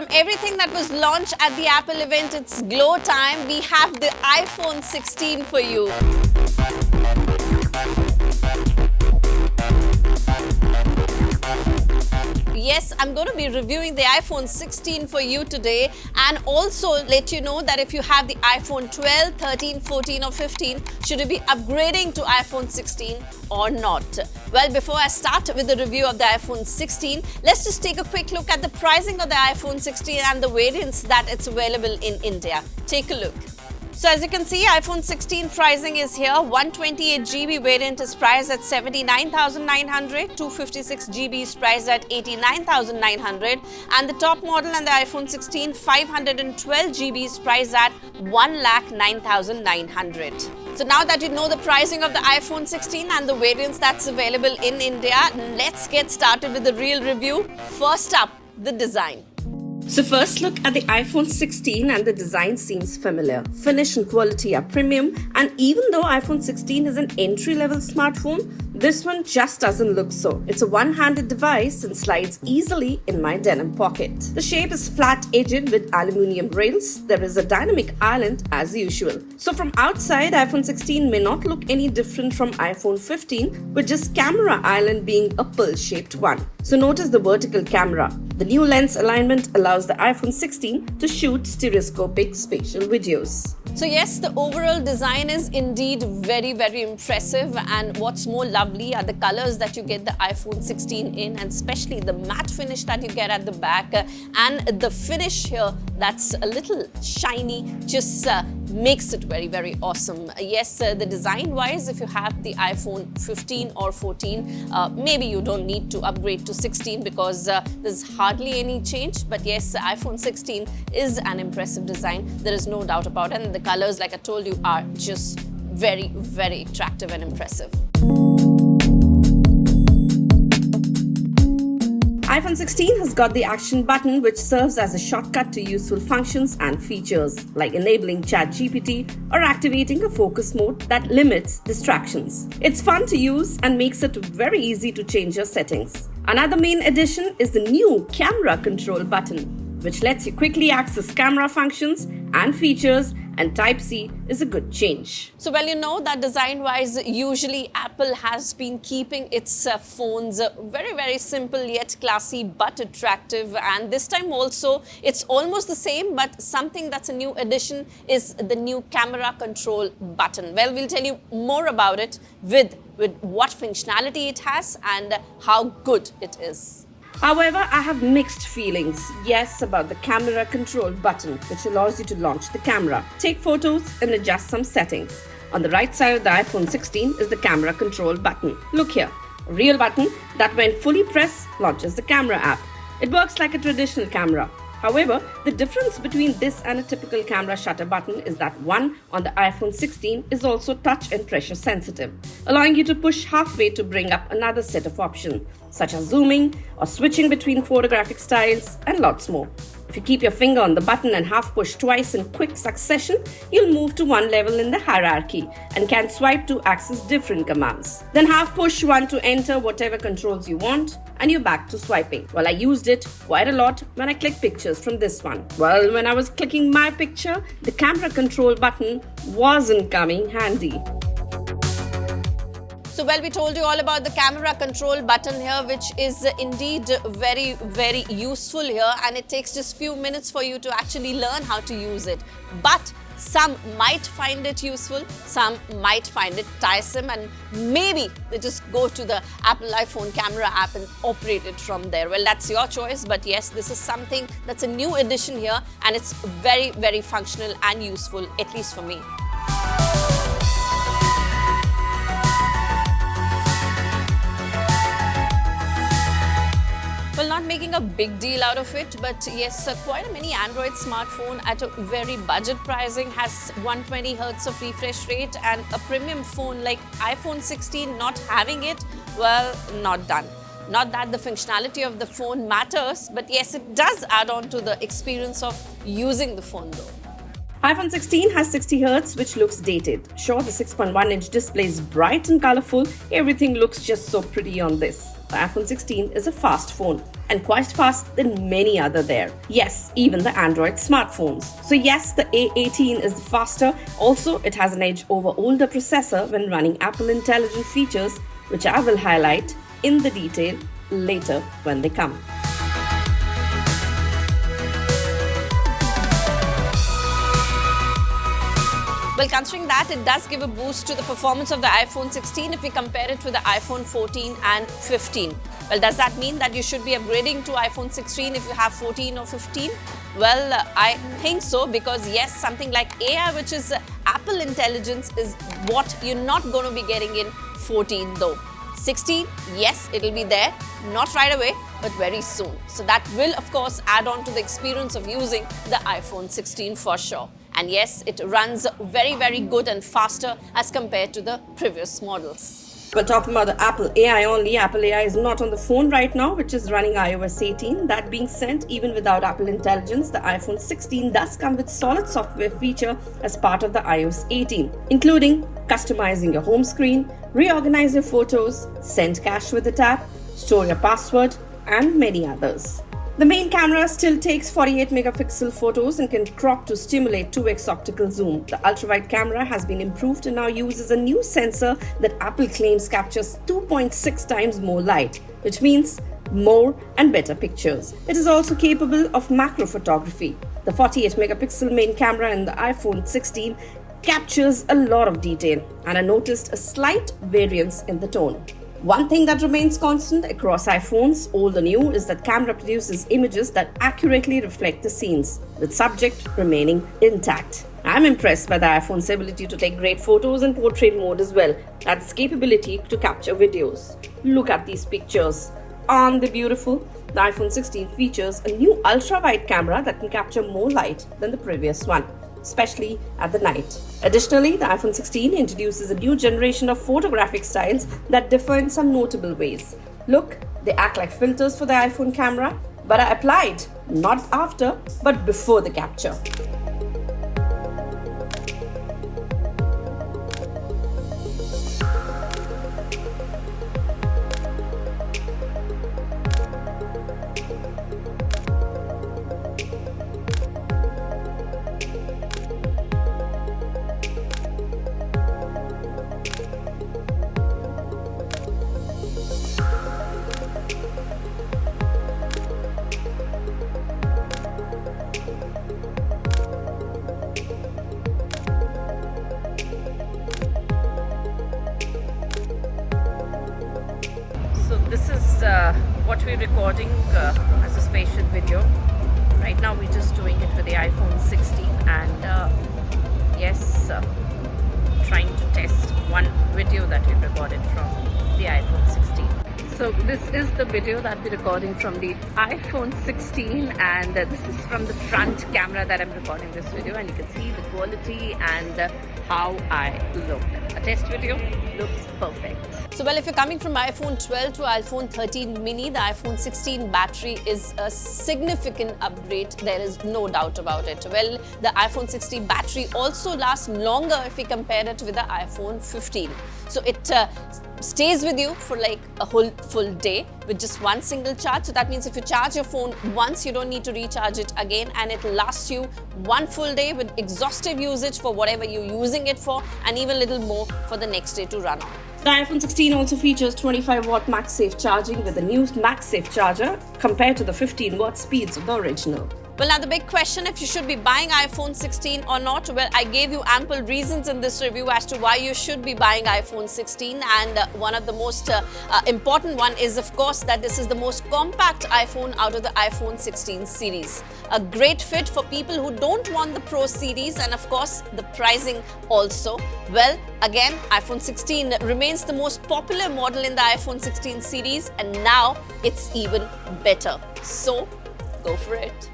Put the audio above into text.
From everything that was launched at the Apple event, it's glow time. We have the iPhone 16 for you. Yes, I'm going to be reviewing the iPhone 16 for you today, and also let you know that if you have the iPhone 12, 13, 14 or 15, should you be upgrading to iPhone 16 or not? Well, before I start with the review of the iPhone 16, let's just take a quick look at the pricing of the iPhone 16 and the variants that it's available in India. Take a look. So as you can see, iPhone 16 pricing is here. 128GB variant is priced at 79,900, 256GB is priced at 89,900, and the top model and the iPhone 16 512GB is priced at 1,09,900. So now that you know the pricing of the iPhone 16 and the variants that's available in India, let's get started with the real review. First up, the design. So first look at the iPhone 16 and the design seems familiar. Finish and quality are premium, and even though iPhone 16 is an entry-level smartphone, this one just doesn't look so. It's a one-handed device and slides easily in my denim pocket. The shape is flat-edged with aluminium rails. There is a dynamic island as usual. So from outside, iPhone 16 may not look any different from iPhone 15, with just camera island being a pill-shaped one. So notice the vertical camera. The new lens alignment allows the iPhone 16 to shoot stereoscopic spatial videos. So yes, the overall design is indeed very impressive, and what's more lovely are the colors that you get the iPhone 16 in, and especially the matte finish that you get at the back, and the finish here that's a little shiny just makes it very awesome. Yes, the design wise, if you have the iPhone 15 or 14, maybe you don't need to upgrade to 16 because there's hardly any change, but yes, the iPhone 16 is an impressive design, there is no doubt about it, and the colors, like I told you, are just very attractive and impressive. iPhone 16 has got the action button, which serves as a shortcut to useful functions and features like enabling ChatGPT or activating a focus mode that limits distractions. It's fun to use and makes it very easy to change your settings. Another main addition is the new camera control button, which lets you quickly access camera functions and features, and Type-C is a good change. So well, you know that design-wise, usually Apple has been keeping its phones very simple yet classy but attractive, and this time also it's almost the same, but something that's a new addition is the new camera control button. Well, we'll tell you more about it with what functionality it has and how good it is. However, I have mixed feelings, yes, about the camera control button, which allows you to launch the camera, take photos and adjust some settings. On the right side of the iPhone 16 is the camera control button. Look here, a real button that when fully pressed launches the camera app. It works like a traditional camera. However, the difference between this and a typical camera shutter button is that one on the iPhone 16 is also touch and pressure sensitive, allowing you to push halfway to bring up another set of options, such as zooming or switching between photographic styles and lots more. If you keep your finger on the button and half push twice in quick succession, you'll move to one level in the hierarchy and can swipe to access different commands. Then half push one to enter whatever controls you want, and you're back to swiping. Well, I used it quite a lot when I clicked pictures from this one. Well, when I was clicking my picture, the camera control button wasn't coming handy. So well, we told you all about the camera control button here, which is indeed very useful here, and it takes just few minutes for you to actually learn how to use it. But some might find it useful, some might find it tiresome, and maybe they just go to the Apple iPhone camera app and operate it from there. Well, that's your choice, but yes, this is something that's a new addition here, and it's very functional and useful, at least for me. Well, not making a big deal out of it, but yes, quite a mini Android smartphone at a very budget pricing has 120 Hz of refresh rate, and a premium phone like iPhone 16 not having it, well, not done. Not that the functionality of the phone matters, but yes, it does add on to the experience of using the phone though. iPhone 16 has 60 Hz, which looks dated. Sure, the 6.1-inch display is bright and colorful. Everything looks just so pretty on this. the iPhone 16 is a fast phone, and quite fast than many other there. Yes, even the Android smartphones. So yes, the A18 is faster. Also, it has an edge over older processor when running Apple Intelligent features, which I will highlight in the detail later when they come. Well, considering that, it does give a boost to the performance of the iPhone 16 if we compare it with the iPhone 14 and 15. Well, does that mean that you should be upgrading to iPhone 16 if you have 14 or 15? Well, I think so, because yes, something like AI, which is Apple Intelligence, is what you're not going to be getting in 14 though. 16, yes, it'll be there, not right away, but very soon. So that will, of course, add on to the experience of using the iPhone 16 for sure. And yes, it runs very, very good and faster as compared to the previous models. But talking about the Apple AI only, Apple AI is not on the phone right now, which is running iOS 18. That being said, even without Apple Intelligence, the iPhone 16 does come with solid software feature as part of the iOS 18, including customizing your home screen, reorganize your photos, send cash with the tap, store your password, and many others. The main camera still takes 48 megapixel photos and can crop to stimulate 2x optical zoom. The ultrawide camera has been improved and now uses a new sensor that Apple claims captures 2.6 times more light, which means more and better pictures. It is also capable of macro photography. The 48 megapixel main camera in the iPhone 16 captures a lot of detail, and I noticed a slight variance in the tone. One thing that remains constant across iPhones, old or new, is that camera produces images that accurately reflect the scenes, with subject remaining intact. I'm impressed by the iPhone's ability to take great photos in portrait mode as well, and its capability to capture videos. Look at these pictures. Aren't they beautiful? The iPhone 16 features a new ultra-wide camera that can capture more light than the previous one, especially at the night. Additionally, the iPhone 16 introduces a new generation of photographic styles that differ in some notable ways. Look, they act like filters for the iPhone camera, but are applied not after, but before the capture. So this is what we're recording as a spatial video. Right now we're just doing it with the iPhone 16, and yes, trying to test one video that we recorded from the iPhone 16. So this is the video that we're recording from the iPhone 16, and this is from the front camera that I'm recording this video, and you can see the quality and how I look. A test video looks perfect. So well, if you're coming from iPhone 12 to iPhone 13 mini, the iPhone 16 battery is a significant upgrade. There is no doubt about it. Well, the iPhone 16 battery also lasts longer if we compare it with the iPhone 15. So it stays with you for like a whole full day with just one single charge. So that means if you charge your phone once, you don't need to recharge it again, and it lasts you one full day with exhaustive usage for whatever you're using it for, and even a little more for the next day to run on. The iPhone 16 also features 25 watt MagSafe charging with the new MagSafe charger compared to the 15 watt speeds of the original. Well, now the big question, if you should be buying iPhone 16 or not, well, I gave you ample reasons in this review as to why you should be buying iPhone 16, and one of the most important one is, of course, that this is the most compact iPhone out of the iPhone 16 series. A great fit for people who don't want the Pro series, and of course, the pricing also. Well, again, iPhone 16 remains the most popular model in the iPhone 16 series, and now it's even better. So, go for it.